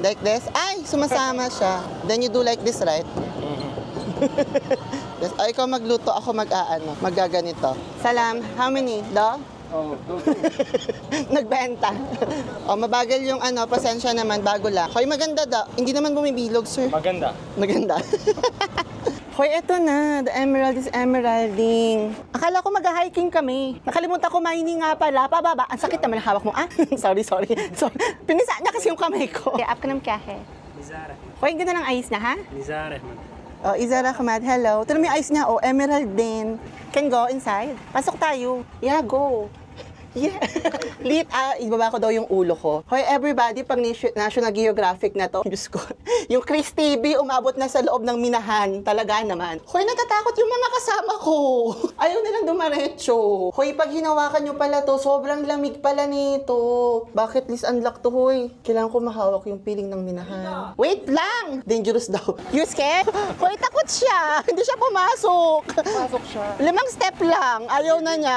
Like this? Ay, sumasama siya. Then you do like this, right? Yes. Ay, ikaw magluto, ako mag-aano, magaganito. Salam, how many? Do? Oh, Nagbenta. Mabagal yung pasensya naman, bago lang. Hoy, maganda daw. Hindi naman bumibilog, sir. maganda. Maganda. Hoy, eto na. The emerald is emeralding. Akala ko mag-hiking kami. Nakalimutan ko, mining nga pala. Pababa. Ang sakit naman ang hawak mo. Sorry. Pinisa niya kasi yung kamay ko. Okay, आपका नाम क्या है? Nizar. Hoy, ang ganda ng ayos niya, ha? Nizar Ahmed. Oh, Izar Ahmad, hello. Ito na may ayos niya. Oh, emerald din. Can go inside? Pasok tayo. Yeah, go. Yeah. Ibaba ko daw yung ulo ko. Hoy, everybody, pag National Geographic na to, Diyos ko, yung Chris TV umabot na sa loob ng minahan. Talaga naman. Hoy, natatakot yung mga kasama ko. Ayaw nilang dumaretso. Hoy, pag hinawakan nyo pala to, sobrang lamig pala nito. Bakit list unlock to, hoy? Kailangan ko mahawak yung piling ng minahan. Wait lang! Dangerous daw. You scared? Hoy, takot siya. Hindi siya pumasok. Pasok siya. 5 step lang. Ayaw na niya.